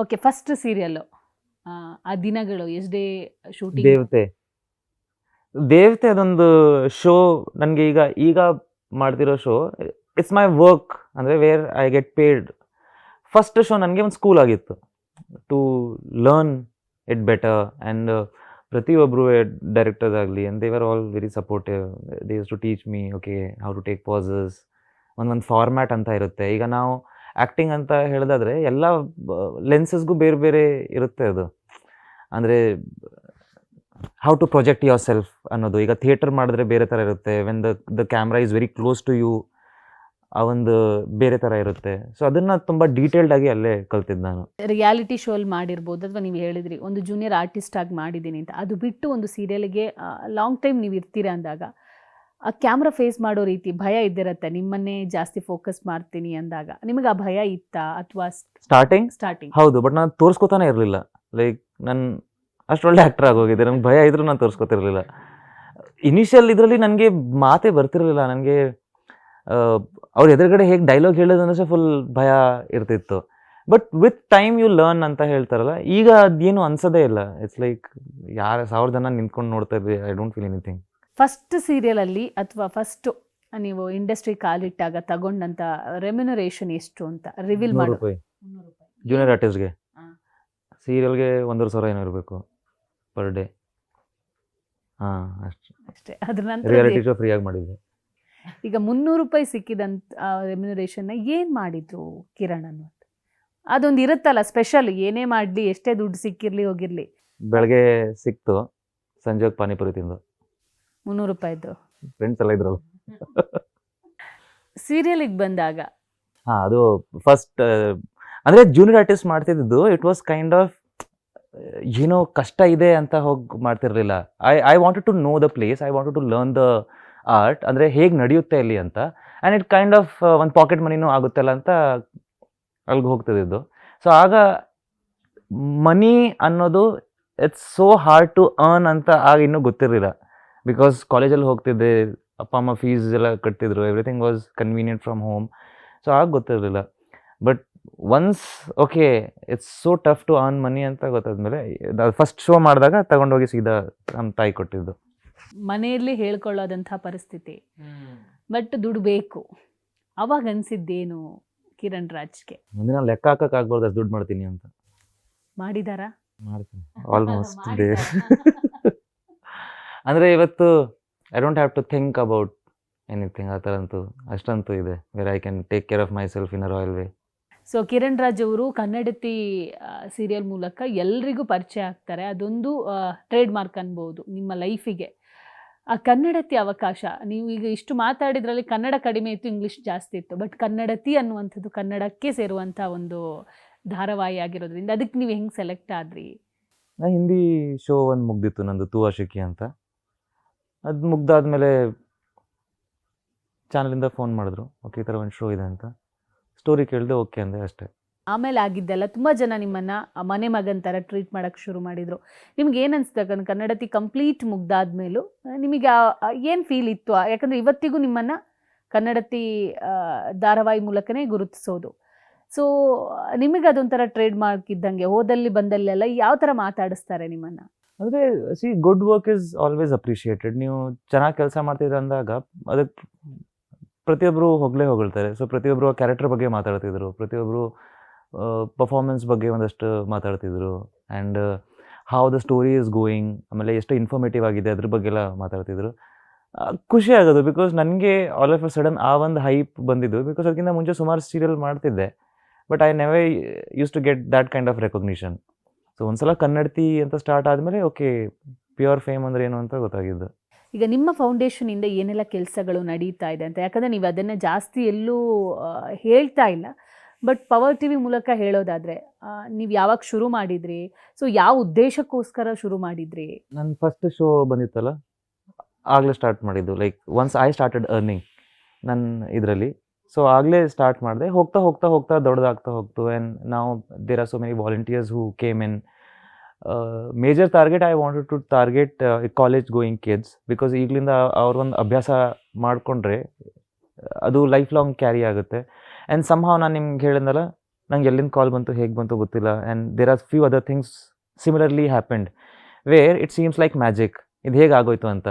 Okay, first serial ಆ ದಿನಗಳು ಎಷ್ಟು ಡೇ ಶೂಟಿಂಗ್? ದೇವತೆ ದೇವತೆ ಅದೊಂದು ಶೋ. ನನಗೆ ಈಗ ಮಾಡ್ತಿರೋ ಶೋ ಇಟ್ಸ್ ಮೈ ವರ್ಕ್, ಅಂದರೆ where I get paid. First show ನನಗೆ ಒಂದು ಸ್ಕೂಲ್ ಆಗಿತ್ತು to learn it better. And ಪ್ರತಿಯೊಬ್ಬರು ಡೈರೆಕ್ಟರ್ಸ್ ಆಗಲಿ and they were all very supportive. They use to teach me okay how to take pauses. ಒಂದೊಂದು format ಅಂತ ಇರುತ್ತೆ. ಈಗ ನಾವು ಆ್ಯಕ್ಟಿಂಗ್ ಅಂತ ಹೇಳಿದಾದ್ರೆ ಎಲ್ಲ ಲೆನ್ಸಸ್ಗೂ ಬೇರೆ ಬೇರೆ ಇರುತ್ತೆ. ಅದು ಅಂದರೆ how to project yourself ಅನ್ನೋದು. ಈಗ ಥಿಯೇಟರ್ ಮಾಡಿದ್ರೆ ಬೇರೆ ಥರ ಇರುತ್ತೆ. When the camera is very close to you, ಆ ಒಂದು ಬೇರೆ ಥರ ಇರುತ್ತೆ. ಸೊ ಅದನ್ನು ತುಂಬ ಡೀಟೇಲ್ಡಾಗಿ ಅಲ್ಲೇ ಕಲ್ತಿದ್ದು ನಾನು. ರಿಯಾಲಿಟಿ ಶೋ ಅಲ್ಲಿ ಮಾಡಿರ್ಬೋದು, ಅಥವಾ ನೀವು ಹೇಳಿದ್ರಿ ಒಂದು ಜೂನಿಯರ್ ಆರ್ಟಿಸ್ಟ್ ಆಗಿ ಮಾಡಿದ್ದೀನಿ ಅಂತ. ಅದು ಬಿಟ್ಟು ಒಂದು ಸೀರಿಯಲ್ಗೆ ಲಾಂಗ್ ಟೈಮ್ ನೀವು ಇರ್ತೀರಾ ಅಂದಾಗ ಆ ಕ್ಯಾಮ್ರಾ ಫೇಸ್ ಮಾಡೋ ರೀತಿ ಭಯ ಇದ್ದಿರತ್ತೆ. ನಿಮ್ಮನ್ನೇ ಜಾಸ್ತಿ ಫೋಕಸ್ ಮಾಡ್ತೀನಿ ಅಂದಾಗ ನಿಮಗೆ ಆ ಭಯ ಇತ್ತಾ? ಅಥವಾ ಸ್ಟಾರ್ಟಿಂಗ್ ಹೌದು, ಬಟ್ ನಾನು ತೋರಿಸ್ಕೊತಾನೆ ಇರಲಿಲ್ಲ. ಲೈಕ್ ನಾನು ಅಷ್ಟು ಒಳ್ಳೆ ಆ್ಯಕ್ಟರ್ ಆಗೋಗಿದೆ, ನನಗೆ ಭಯ ಇದ್ರೂ ನಾನು ತೋರಿಸ್ಕೊತಿರ್ಲಿಲ್ಲ. ಇನಿಷಿಯಲ್ ಇದರಲ್ಲಿ ನನಗೆ ಮಾತೇ ಬರ್ತಿರಲಿಲ್ಲ. ನನಗೆ ಅವ್ರ ಎದುರುಗಡೆ ಹೇಗೆ ಡೈಲಾಗ್ ಹೇಳೋದಂದ್ರೆ ಫುಲ್ ಭಯ ಇರ್ತಿತ್ತು. But with time you learn ಅಂತ ಹೇಳ್ತಾರಲ್ಲ, ಈಗ ಅದೇನು ಅನ್ಸೋದೇ ಇಲ್ಲ. ಇಟ್ಸ್ ಲೈಕ್ 1000 ಜನ ನಿಂತ್ಕೊಂಡು ನೋಡ್ತಾ ಇದ್ವಿ, I don't feel anything. First ಸೀರಿಯಲಲ್ಲಿ ಅಥವಾ ಫಸ್ಟ್ ನೀವು ಇಂಡಸ್ಟ್ರಿ ಕಾಲಿಟ್ಟಾಗ ತಗೊಂಡಂಥ ರೆಮ್ಯುನರೇಷನ್ ಎಷ್ಟು ಅಂತ ರಿವೀಲ್ ₹100 ಮಾಡೋ? ಜೂನಿಯರ್ ಆರ್ಟಿಸ್ಟ್ಗೆ. ಹಾಂ. ಸೀರಿಯಲ್ಗೆ 1,500 ಏನೋ ಇರಬೇಕು ಪರ್ ಡೇ. ಹಾಂ, ಅಷ್ಟು. ಅಷ್ಟೇ. ಅದ್ರ ನಂತರ ರಿಯಾಲಿಟಿ ಶೋ ಫ್ರೀಯಾಗಿ ಮಾಡಿದ್ದೆ. ಈಗ ₹300 ಸಿಕ್ಕಿದಂಥ ರೆಮ್ಯುನರೇಷನ್ನ ಏನು ಮಾಡಿದ್ರು ಕಿರಣ್ ಅನ್ನೋದು? ಅದೊಂದು ಇರುತ್ತಲ್ಲ ಸ್ಪೆಷಲ್, ಏನೇ ಮಾಡಲಿ ಎಷ್ಟೇ ದುಡ್ಡು ಸಿಕ್ಕಿರಲಿ ಹೋಗಿರಲಿ. ಬೆಳಗ್ಗೆ ಸಿಕ್ತು, ಸಂಜೆ ಹೋಗಿ ಪಾನಿಪುರಿ ತಿಂದು. ₹300ದ್ದು ಫ್ರೆಂಡ್ಸ್ ಎಲ್ಲ ಇದ್ರಲ್ಲ. ಸೀರಿಯಲಿಗೆ ಬಂದಾಗ ಹಾಂ, ಅದು ಫಸ್ಟ್ ಅಂದರೆ ಜೂನಿಯರ್ ಆರ್ಟಿಸ್ಟ್ ಮಾಡ್ತಿದ್ದು. ಇಟ್ ವಾಸ್ ಕೈಂಡ್ ಆಫ್ ಏನೋ ಕಷ್ಟ ಇದೆ ಅಂತ ಹೋಗಿ ಮಾಡ್ತಿರ್ಲಿಲ್ಲ. I wanted to know the place, I wanted to learn the art, ಅಂದರೆ ಹೇಗೆ ನಡೆಯುತ್ತೆ ಅಲ್ಲಿ ಅಂತ. ಆ್ಯಂಡ್ ಇಟ್ ಕೈಂಡ್ ಆಫ್ ಒಂದು ಪಾಕೆಟ್ ಮನಿನೂ ಆಗುತ್ತಲ್ಲ ಅಂತ ಅಲ್ಲಿಗೆ ಹೋಗ್ತಿದ್ದು. ಸೊ ಆಗ ಮನಿ ಅನ್ನೋದು it's so hard to earn ಅಂತ ಆಗ ಇನ್ನೂ ಗೊತ್ತಿರಲಿಲ್ಲ. ಬಿಕಾಸ್ ಕಾಲೇಜಲ್ಲಿ ಹೋಗ್ತಿದ್ದೆ, ಅಪ್ಪ ಅಮ್ಮ ಫೀಸ್ ಎಲ್ಲ ಕಟ್ತಿದ್ರು, everything was convenient from home. So ಆಗ ಗೊತ್ತಿರಲಿಲ್ಲ. But once okay it's so tough to earn money ಅಂತ ಗೊತ್ತಾದ್ಮೇಲೆ ಫಸ್ಟ್ ಶೋ ಮಾಡಿದಾಗ ತಗೊಂಡೋಗಿ ಸೀದಾ ನಮ್ಮ ತಾಯಿ ಕೊಟ್ಟಿದ್ದು. ಮನೆಯಲ್ಲಿ ಹೇಳ್ಕೊಳ್ಳೋದಂಥ ಪರಿಸ್ಥಿತಿ, ಬಟ್ ದುಡ್ಡು ಬೇಕು. ಅವಾಗ ಅನಿಸಿದ್ದೇನು ಕಿರಣ್ ರಾಜ್ಗೆ? ಮುಂದಿನ ಲೆಕ್ಕ ಹಾಕಕ್ಕಾಗ್ಬಾರ್ದು ಅಷ್ಟು ದುಡ್ಡು ಮಾಡ್ತೀನಿ ಅಂತ. ಮಾಡಿದಾರಾ? ಮಾಡ್ತೀನಿ ಆಲ್ಮೋಸ್ಟ್ ಡೇ. ಅಂದರೆ ಇವತ್ತು I don't have to think about anything. ಆ ಥರ ಅಂತೂ ಅಷ್ಟಂತೂ ಇದೆ, where I can take care of myself in a royal way. So Kiran Raj ಅವರು ಕನ್ನಡತಿ ಸೀರಿಯಲ್ ಮೂಲಕ ಎಲ್ರಿಗೂ ಪರಿಚಯ ಆಗ್ತಾರೆ. ಅದೊಂದು ಟ್ರೇಡ್ ಮಾರ್ಕ್ ಅನ್ಬೋದು ನಿಮ್ಮ ಲೈಫಿಗೆ. ಆ ಕನ್ನಡತಿ ಅವಕಾಶ, ನೀವು ಈಗ ಇಷ್ಟು ಮಾತಾಡಿದ್ರಲ್ಲಿ ಕನ್ನಡ ಕಡಿಮೆ ಇತ್ತು, ಇಂಗ್ಲೀಷ್ ಜಾಸ್ತಿ ಇತ್ತು. ಬಟ್ ಕನ್ನಡತಿ ಅನ್ನುವಂಥದ್ದು ಕನ್ನಡಕ್ಕೆ ಸೇರುವಂಥ ಒಂದು ಧಾರಾವಾಹಿ ಆಗಿರೋದ್ರಿಂದ ಅದಕ್ಕೆ ನೀವು ಹೆಂಗೆ ಸೆಲೆಕ್ಟ್ ಆದ್ರಿ? ನಾ ಹಿಂದಿ ಶೋ ಒಂದು ಮುಗ್ದಿತ್ತು ನಂದು, ತೂ ಆಶಿಕಿ ಅಂತ. ಅದು ಮುಗ್ದಾದ್ಮೇಲೆ ಚಾನಲಿಂದ ಫೋನ್ ಮಾಡಿದ್ರು, ಓಕೆ ಈ ಥರ ಒಂದು ಶೋ ಇದೆ ಅಂತ. ಸ್ಟೋರಿ ಕೇಳಿದೆ, ಓಕೆ ಅಂದೆ, ಅಷ್ಟೇ. ಆಮೇಲೆ ಆಗಿದ್ದೆಲ್ಲ ತುಂಬ ಜನ ನಿಮ್ಮನ್ನು ಮನೆ ಮಗನ ಥರ ಟ್ರೀಟ್ ಮಾಡೋಕ್ಕೆ ಶುರು ಮಾಡಿದರು. ನಿಮ್ಗೆ ಏನು ಅನಿಸ್ದಾಗ ಕನ್ನಡತಿ ಕಂಪ್ಲೀಟ್ ಮುಗ್ದಾದ್ಮೇಲೂ ನಿಮಗೆ ಏನು ಫೀಲ್ ಇತ್ತು? ಯಾಕಂದರೆ ಇವತ್ತಿಗೂ ನಿಮ್ಮನ್ನು ಕನ್ನಡತಿ ಧಾರಾವಾಹಿ ಮೂಲಕನೇ ಗುರುತಿಸೋದು. ಸೊ ನಿಮಗೆ ಅದೊಂಥರ ಟ್ರೇಡ್ ಮಾರ್ಕ್ ಇದ್ದಂಗೆ, ಹೋದಲ್ಲಿ ಬಂದಲ್ಲೆಲ್ಲ ಯಾವ ಥರ ಮಾತಾಡಿಸ್ತಾರೆ ನಿಮ್ಮನ್ನು? ಅಂದರೆ C good work is always appreciated. ನೀವು ಚೆನ್ನಾಗಿ ಕೆಲಸ ಮಾಡ್ತಿದ್ರೆ ಅಂದಾಗ ಅದಕ್ಕೆ ಪ್ರತಿಯೊಬ್ಬರು ಹೊಗಳ್ತಾರೆ. ಸೊ ಪ್ರತಿಯೊಬ್ಬರು ಕ್ಯಾರೆಕ್ಟರ್ ಬಗ್ಗೆ ಮಾತಾಡ್ತಿದ್ರು, ಪ್ರತಿಯೊಬ್ಬರು ಪರ್ಫಾರ್ಮೆನ್ಸ್ ಬಗ್ಗೆ ಒಂದಷ್ಟು ಮಾತಾಡ್ತಿದ್ರು. And how the story is going, ಆಮೇಲೆ ಎಷ್ಟು ಇನ್ಫಾರ್ಮೇಟಿವ್ ಆಗಿದೆ ಅದ್ರ ಬಗ್ಗೆ ಎಲ್ಲ ಮಾತಾಡ್ತಿದ್ರು. ಖುಷಿ ಆಗೋದು. ಬಿಕಾಸ್ ನನಗೆ ಆಲ್ ಆಫ್ ಅ ಸಡನ್ ಆ ಒಂದು ಹೈಪ್ ಬಂದಿದ್ದು. ಬಿಕಾಸ್ ಅದಕ್ಕಿಂತ ಮುಂಚೆ ಸುಮಾರು ಸೀರಿಯಲ್ ಮಾಡ್ತಿದ್ದೆ, but I never use to get that kind of recognition. So ಒಂದ್ಸಲ ಕನ್ನಡತಿ ಅಂತ ಸ್ಟಾರ್ಟ್ ಆದಮೇಲೆ ಓಕೆ ಪ್ಯೂರ್ ಫೇಮ್ ಅಂದರೆ ಏನು ಅಂತ ಗೊತ್ತಾಗಿದ್ದು. ಈಗ ನಿಮ್ಮ ಫೌಂಡೇಶನಿಂದ ಏನೆಲ್ಲ ಕೆಲಸಗಳು ನಡೀತಾ ಇದೆ ಅಂತ? ಯಾಕಂದರೆ ನೀವು ಅದನ್ನು ಜಾಸ್ತಿ ಎಲ್ಲೂ ಹೇಳ್ತಾ ಇಲ್ಲ, ಬಟ್ ಪವರ್ ಟಿ ವಿ ಮೂಲಕ ಹೇಳೋದಾದರೆ ನೀವು ಯಾವಾಗ ಶುರು ಮಾಡಿದ್ರಿ? ಸೊ ಯಾವ ಉದ್ದೇಶಕ್ಕೋಸ್ಕರ ಶುರು ಮಾಡಿದ್ರಿ? ನನ್ನ ಫಸ್ಟ್ ಶೋ ಬಂದಿತ್ತಲ್ಲ, ಆಗಲೇ ಸ್ಟಾರ್ಟ್ ಮಾಡಿದ್ದು. Like once I started earning ನನ್ನ ಇದರಲ್ಲಿ. ಸೊ ಆಗಲೇ ಸ್ಟಾರ್ಟ್ ಮಾಡಿದೆ. ಹೋಗ್ತಾ ಹೋಗ್ತಾ ಹೋಗ್ತಾ ದೊಡ್ಡದಾಗ್ತಾ ಹೋಗ್ತು. ಆ್ಯಂಡ್ ನಾವು there are so many volunteers who came in. Major target I wanted to target college going kids. Because ಈಗಲಿಂದ ಅವ್ರೊಂದು ಅಭ್ಯಾಸ ಮಾಡಿಕೊಂಡ್ರೆ ಅದು ಲೈಫ್ ಲಾಂಗ್ ಕ್ಯಾರಿ ಆಗುತ್ತೆ. ಆ್ಯಂಡ್ ಸಮ್ಹಾವ್ ನಾನು ನಿಮ್ಗೆ ಹೇಳಿದ್ನಲ್ಲ, ನಂಗೆ ಎಲ್ಲಿಂದ ಕಾಲ್ ಬಂತು ಹೇಗೆ ಬಂತು ಗೊತ್ತಿಲ್ಲ. And there are few other things similarly happened where it seems like magic. ಇದು ಹೇಗೆ ಆಗೋಯ್ತು ಅಂತ.